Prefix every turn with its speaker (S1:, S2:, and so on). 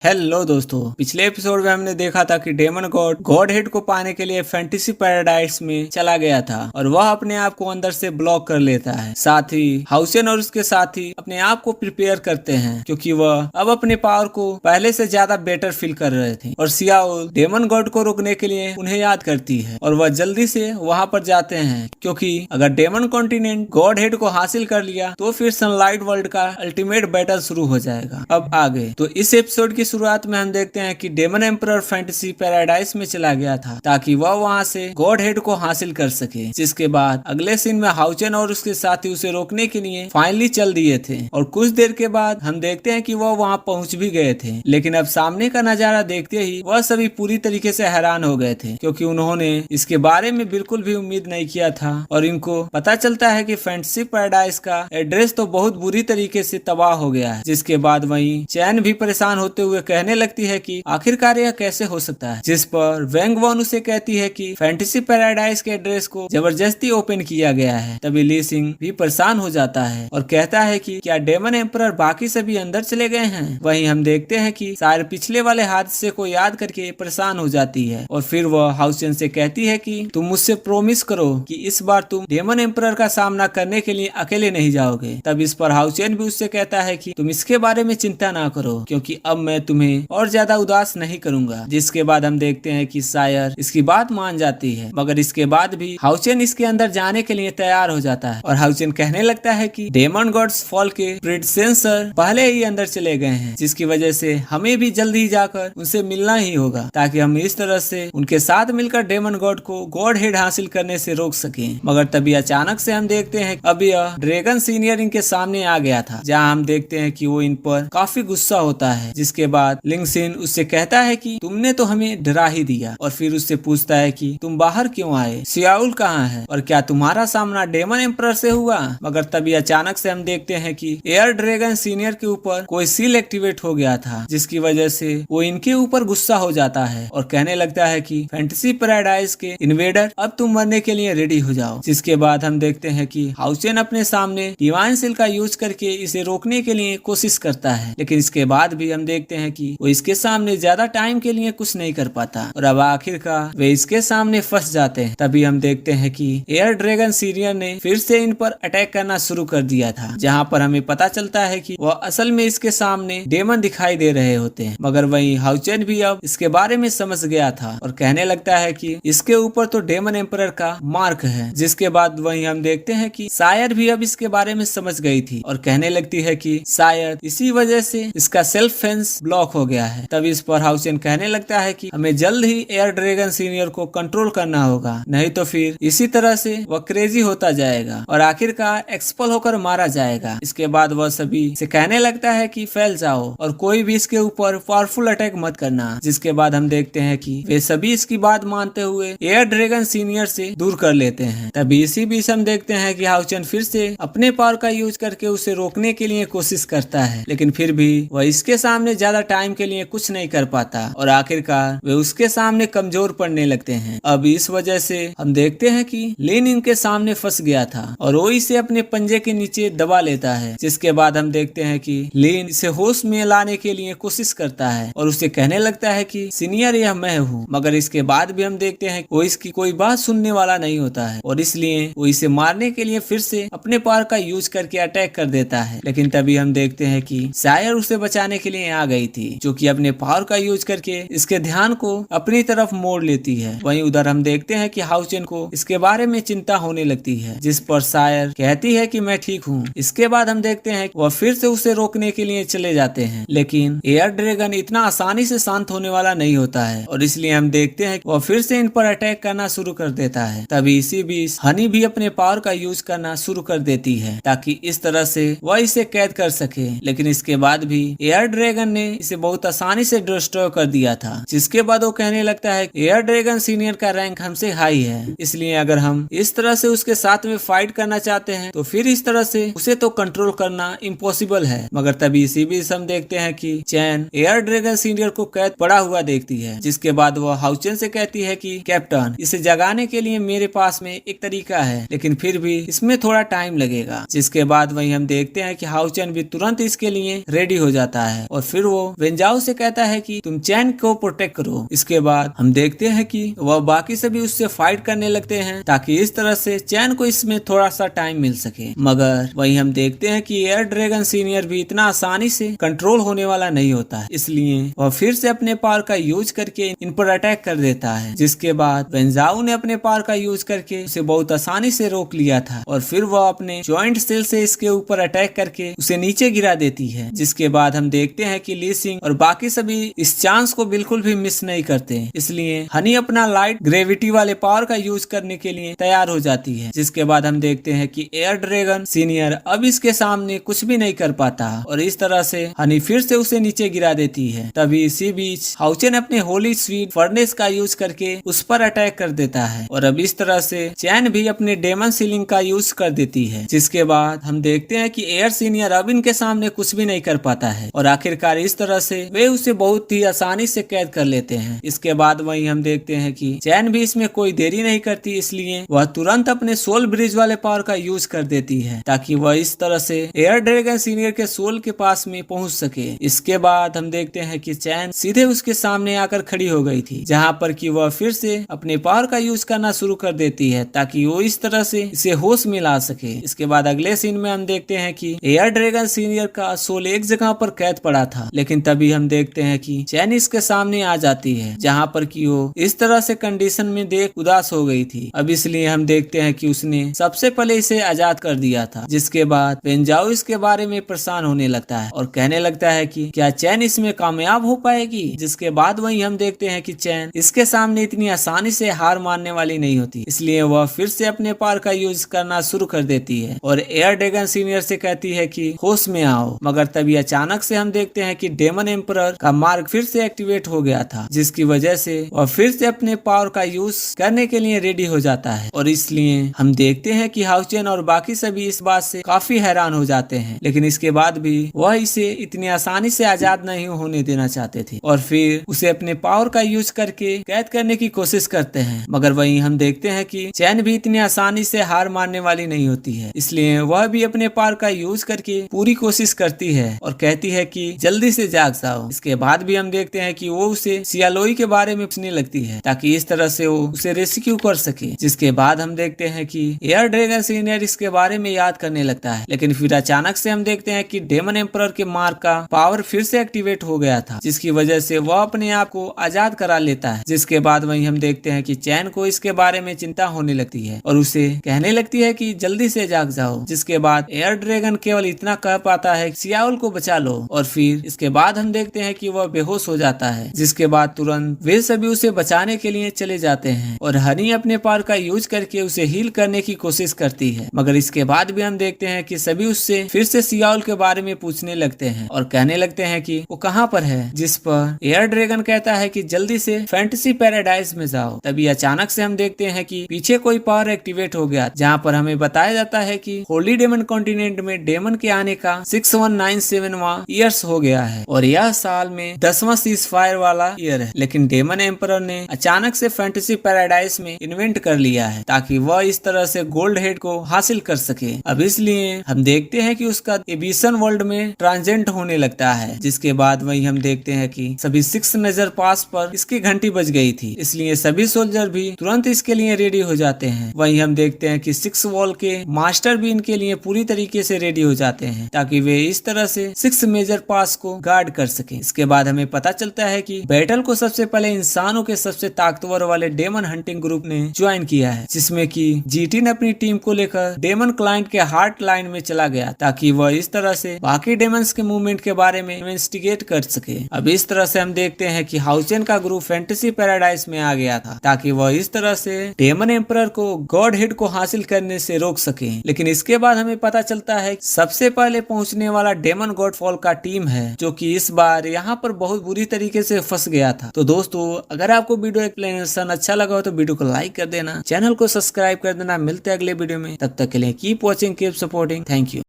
S1: Hello दोस्तों, पिछले episode में हमने देखा था कि डेमन गॉड हेड को पाने के लिए फैंटेसी पैराडाइज में चला गया था और वह अपने आप को अंदर से ब्लॉक कर लेता है। साथ ही हाउसेन और उसके साथी अपने आप को प्रिपेयर करते हैं क्योंकि वह अब अपने पावर को पहले से ज्यादा बेटर फील कर रहे थे। और सियाओल डेमन गॉड को रोकने के लिए उन्हें याद करती है और वह जल्दी से वहां पर जाते हैं क्योंकि अगर डेमन कॉन्टिनेंट गॉड हेड को हासिल कर लिया तो फिर सनलाइट वर्ल्ड का अल्टीमेट बैटल शुरू हो जाएगा। अब आगे तो इस एपिसोड की शुरुआत में हम देखते हैं कि डेमन एम्परर फैंटेसी पैराडाइज में चला गया था ताकि वह वहां से गॉड हेड को हासिल कर सके, जिसके बाद अगले सीन में हाउचेन और उसके साथी उसे रोकने के लिए फाइनली चल दिए थे और कुछ देर के बाद हम देखते हैं कि वह वहां पहुंच भी गए थे। लेकिन अब सामने का नजारा देखते ही वह सभी पूरी तरीके से हैरान हो गए थे क्योंकि उन्होंने इसके बारे में बिल्कुल भी उम्मीद नहीं किया था और इनको पता चलता है कि फैंटेसी पैराडाइज का एड्रेस तो बहुत बुरी तरीके से तबाह हो गया है। जिसके बाद वहीं चैन भी परेशान होते हुए कहने लगती है कि आखिरकार यह कैसे हो सकता है, जिस पर वेंग वॉन उसे कहती है कि फैंटेसी पैराडाइज के एड्रेस को जबरदस्ती ओपन किया गया है। तभी ली सिंह भी परेशान हो जाता है और कहता है कि क्या डेमन एम्परर बाकी सभी अंदर चले गए हैं। वहीं हम देखते हैं कि सायर पिछले वाले हादसे को याद करके परेशान हो जाती है और फिर वह हाउसेन से कहती है कि तुम मुझसे प्रोमिस करो कि इस बार तुम डेमन एम्परर का सामना करने के लिए अकेले नहीं जाओगे। तब इस पर हाउसेन भी उससे कहता है कि तुम इसके बारे में चिंता ना करो क्योंकि अब मैं तुम्हें और ज्यादा उदास नहीं करूंगा। जिसके बाद हम देखते हैं कि सायर इसकी बात मान जाती है, मगर इसके बाद भी हाउचेन इसके अंदर जाने के लिए तैयार हो जाता है और हाउचेन कहने लगता है कि डेमन गॉड्स फॉल के प्रेडिसेंसर पहले ही अंदर चले गए हैं, जिसकी वजह से हमें भी जल्दी ही जाकर उनसे मिलना ही होगा ताकि हम इस तरह से उनके साथ मिलकर डेमन गॉड को गॉड हेड हासिल करने से रोक सके। मगर तभी अचानक से हम देखते हैं अब यह ड्रैगन सीनियर इनके सामने आ गया था, जहाँ हम देखते हैं कि वो इन पर काफी गुस्सा होता है। जिसके बाद लिंगसिन उससे कहता है कि तुमने तो हमें डरा ही दिया और फिर उससे पूछता है कि तुम बाहर क्यों आए, सियाउल कहाँ है और क्या तुम्हारा सामना डेमन एम्परर से हुआ। मगर तभी अचानक से हम देखते हैं कि एयर ड्रैगन सीनियर के ऊपर कोई सील एक्टिवेट हो गया था, जिसकी वजह से वो इनके ऊपर गुस्सा हो जाता है और कहने लगता है कि फैंटेसी पैराडाइज के इन्वेडर अब तुम मरने के लिए रेडी हो जाओ। जिसके बाद हम देखते हैं कि हाउसेन अपने सामने डिवाइन सील का यूज करके इसे रोकने के लिए कोशिश करता है, लेकिन इसके बाद भी हम देखते हैं कि वो इसके सामने ज्यादा टाइम के लिए कुछ नहीं कर पाता और अब आखिरकार वे इसके सामने फंस जाते हैं। तभी हम देखते हैं कि एयर ड्रैगन सीनियर ने फिर से इन पर अटैक करना शुरू कर दिया था, जहां पर हमें पता चलता है कि वह असल में इसके सामने डेमन दिखाई दे रहे होते हैं। मगर वहीं हाउचेन भी अब इसके बारे में समझ गया था और कहने लगता है कि इसके ऊपर तो डेमन एम्परर का मार्क है। जिसके बाद वहीं हम देखते हैं कि शायद भी अब इसके बारे में समझ गई थी और कहने लगती है कि शायद इसी वजह से इसका सेल्फ फेंस ब्लॉक हो गया है। तब इस पर हाउसेन कहने लगता है कि हमें जल्द ही एयर ड्रैगन सीनियर को कंट्रोल करना होगा, नहीं तो फिर इसी तरह से वह क्रेजी होता जाएगा और आखिरकार एक्सपल होकर मारा जाएगा। इसके बाद वह सभी से कहने लगता है कि फैल जाओ और कोई भी इसके ऊपर पावरफुल अटैक मत करना। जिसके बाद हम देखते हैं कि वे सभी इसकी बात मानते हुए एयर ड्रैगन सीनियर से दूर कर लेते हैं। तभी इसी बीच हम देखते हैं कि हाउचेन फिर से अपने पावर का यूज करके उसे रोकने के लिए कोशिश करता है, लेकिन फिर भी वह इसके सामने ज्यादा टाइम के लिए कुछ नहीं कर पाता और आखिरकार वे उसके सामने कमजोर पड़ने लगते हैं। अब इस वजह से हम देखते हैं कि लिन इनके सामने फंस गया था और वो इसे अपने पंजे के नीचे दबा लेता है। जिसके बाद हम देखते हैं कि लिन इसे होश में लाने के लिए कोशिश करता है और उसे कहने लगता है कि सीनियर यह मैं हूँ। मगर इसके बाद भी हम देखते हैं वो इसकी कोई बात सुनने वाला नहीं होता है और इसलिए वो इसे मारने के लिए फिर से अपने पावर का यूज करके अटैक कर देता है। लेकिन तभी हम देखते हैं कि शायर उसे बचाने के लिए आ गई थी, जो कि अपने पावर का यूज करके इसके ध्यान को अपनी तरफ मोड़ लेती है। वहीं उधर हम देखते हैं कि हाउचेन को इसके बारे में चिंता होने लगती है, जिस पर शायर कहती है कि मैं ठीक हूँ। इसके बाद हम देखते हैं वह फिर से उसे रोकने के लिए चले जाते हैं, लेकिन एयर ड्रैगन इतना आसानी से शांत होने वाला नहीं होता है और इसलिए हम देखते हैं वह फिर से इन पर अटैक करना शुरू कर देता है। तभी इसी बीच हनी भी अपने पावर का यूज करना शुरू कर देती है ताकि इस तरह से वह इसे कैद कर सके, लेकिन इसके बाद भी एयर ड्रैगन ने इसे बहुत आसानी से डिस्ट्रॉय कर दिया था। जिसके बाद वो कहने लगता है एयर ड्रैगन सीनियर का रैंक हमसे हाई है, इसलिए अगर हम इस तरह से उसके साथ में फाइट करना चाहते हैं तो फिर इस तरह से उसे तो कंट्रोल करना इम्पॉसिबल है। मगर तभी इसी बीच हम देखते हैं कि चैन एयर ड्रैगन सीनियर को कैद पड़ा हुआ देखती है। जिसके बाद वह हाउचेन से कहती है कि कैप्टन, इसे जगाने के लिए मेरे पास में एक तरीका है, लेकिन फिर भी इसमें थोड़ा टाइम लगेगा। जिसके बाद वही हम देखते हैं कि हाउचेन भी तुरंत इसके लिए रेडी हो जाता है और फिर वो वेंजाओ से कहता है कि तुम चैन को प्रोटेक्ट करो। इसके बाद हम देखते हैं कि वह बाकी सभी उससे फाइट करने लगते हैं ताकि इस तरह से चैन को इसमें थोड़ा सा टाइम मिल सके। मगर वहीं हम देखते हैं कि एयर ड्रैगन सीनियर भी इतना आसानी से कंट्रोल होने वाला नहीं होता है, इसलिए वह फिर से अपने पावर का यूज करके इन पर अटैक कर देता है। जिसके बाद वेंजाओ ने अपने पावर का यूज करके उसे बहुत आसानी से रोक लिया था और फिर वह अपने जॉइंट सेल से इसके ऊपर अटैक करके उसे नीचे गिरा देती है। जिसके बाद हम देखते हैं कि ली सिंह और बाकी सभी इस चांस को बिल्कुल भी मिस नहीं करते, इसलिए हनी अपना लाइट ग्रेविटी वाले पावर का यूज करने के लिए तैयार हो जाती है। जिसके बाद हम देखते हैं कि एयर ड्रैगन सीनियर अब इसके सामने कुछ भी नहीं कर पाता और इस तरह से हनी फिर से उसे नीचे गिरा देती है। तभी इसी बीच हाउचेन अपने होली स्वीट फर्नेस का यूज करके उस पर अटैक कर देता है और अब इस तरह से चैन भी अपने डेमन सीलिंग का यूज कर देती है। जिसके बाद हम देखते हैं कि एयर सीनियर अब इनके सामने कुछ भी नहीं कर पाता है और आखिरकार इस तरह से वे उसे बहुत ही आसानी से कैद कर लेते हैं। इसके बाद वहीं हम देखते हैं कि चैन भी इसमें कोई देरी नहीं करती, इसलिए वह तुरंत अपने सोल ब्रिज वाले पावर का यूज कर देती है ताकि वह इस तरह से एयर ड्रैगन सीनियर के सोल के पास में पहुंच सके। इसके बाद हम देखते हैं कि चैन सीधे उसके सामने आकर खड़ी हो गई थी, जहां पर कि वह फिर से अपने पावर का यूज करना शुरू कर देती है ताकि वो इस तरह से इसे होश में ला सके। इसके बाद अगले सीन में हम देखते हैं कि एयर ड्रैगन सीनियर का सोल एक जगह पर कैद पड़ा था, लेकिन तभी हम देखते हैं कि चैन इसके सामने आ जाती है, जहां पर कि वो इस तरह से कंडीशन में देख उदास हो गई थी। अब इसलिए हम देखते हैं कि उसने सबसे पहले इसे आजाद कर दिया था। जिसके बाद वेंजाओ इसके बारे में परेशान होने लगता है और कहने लगता है कि क्या चैन इसमें कामयाब हो पाएगी। जिसके बाद वहीं हम देखते हैं कि चैन इसके सामने इतनी आसानी से हार मानने वाली नहीं होती, इसलिए वह फिर से अपने पावर का यूज करना शुरू कर देती है और एयर ड्रैगन सीनियर से कहती है कि होश में आओ। मगर तभी अचानक से हम देखते हैं कि डेमन एम्परर का मार्ग फिर से एक्टिवेट हो गया था, जिसकी वजह से वह फिर से अपने पावर का यूज करने के लिए रेडी हो जाता है और इसलिए हम देखते हैं कि हाउचेन और बाकी सभी इस बात से काफी हैरान हो जाते हैं, लेकिन इसके बाद भी वह इसे इतनी आसानी से आजाद नहीं होने देना चाहते थे और फिर उसे अपने पावर का यूज करके कैद करने की कोशिश करते हैं। मगर वहीं हम देखते हैं कि चैन भी इतनी आसानी से हार मानने वाली नहीं होती है, इसलिए वह भी अपने पावर का यूज करके पूरी कोशिश करती है और कहती है कि जल्दी से जाग जाओ। इसके बाद भी हम देखते हैं कि वो उसे सियालोई के बारे में पूछने लगती है ताकि इस तरह से वो उसे रेस्क्यू कर सके। जिसके बाद हम देखते हैं कि एयर ड्रैगन सीनियर इसके बारे में याद करने लगता है, लेकिन फिर अचानक से हम देखते हैं कि डेमन एम्परर के मार्ग का पावर फिर से एक्टिवेट हो गया था, जिसकी वजह से वह अपने आप को आजाद करा लेता है। जिसके बाद वहीं हम देखते हैं कि चैन को इसके बारे में चिंता होने लगती है और उसे कहने लगती है कि जल्दी से जाग जाओ। जिसके बाद एयर ड्रैगन केवल इतना कह पाता है सियाओल को बचा लो और फिर इसके बाद हम देखते हैं कि वह बेहोश हो जाता है। जिसके बाद तुरंत वे सभी उसे बचाने के लिए चले जाते हैं और हनी अपने पावर का यूज करके उसे हील करने की कोशिश करती है। मगर इसके बाद भी हम देखते हैं कि सभी उससे फिर से सियाओल के बारे में पूछने लगते हैं और कहने लगते हैं कि वो कहाँ पर है। जिस पर एयर ड्रैगन कहता है कि जल्दी से फैंटेसी पैराडाइज में जाओ। तभी अचानक से हम देखते हैं कि पीछे कोई पावर एक्टिवेट हो गया, जहाँ पर हमें बताया जाता है कि होली डेमन कॉन्टिनेंट में डेमन के आने का 6197वां ईयर्स हो गया है और यह साल में 10वां सीज फायर वाला ईयर है। लेकिन डेमन एम्परर ने अचानक से फैंटेसी पैराडाइज में इन्वेंट कर लिया है ताकि वह इस तरह से गोल्ड हेड को हासिल कर सके। अब इसलिए हम देखते हैं कि उसका एबिशन वर्ल्ड में ट्रांजेंट होने लगता है। जिसके बाद वही हम देखते हैं कि सभी 6 मेजर पास पर इसकी घंटी बज गई थी, इसलिए सभी सोल्जर भी तुरंत इसके लिए रेडी हो जाते हैं। वहीं हम देखते हैं कि 6 वॉल के मास्टर भी इनके लिए पूरी तरीके से रेडी हो जाते हैं ताकि वे इस तरह से 6 मेजर पास को गार्ड कर सके। इसके बाद हमें पता चलता है कि बैटल को सबसे पहले इंसानों के सबसे ताकतवर वाले डेमन हंटिंग ग्रुप ने ज्वाइन किया है, जिसमें कि जीटी ने अपनी टीम को लेकर डेमन क्लाइंट के हार्ट लाइन में चला गया ताकि वह इस तरह से बाकी डेमंस के मूवमेंट के बारे में इन्वेस्टिगेट कर सके। अब इस तरह से हम देखते हैं कि हाउचेन का ग्रुप फैंटेसी पैराडाइज में आ गया था ताकि वह इस तरह से डेमन एम्परर को गॉड हेड को हासिल करने से रोक सके। लेकिन इसके बाद हमें पता चलता है सबसे पहले पहुंचने वाला डेमन गॉडफॉल का टीम है, जो कि इस बार यहाँ पर बहुत बुरी तरीके से फंस गया था। तो दोस्तों, अगर आपको वीडियो एक्सप्लेनेशन अच्छा लगा हो तो वीडियो को लाइक कर देना, चैनल को सब्सक्राइब कर देना। मिलते हैं अगले वीडियो में, तब तक के लिए keep watching, keep supporting, thank you.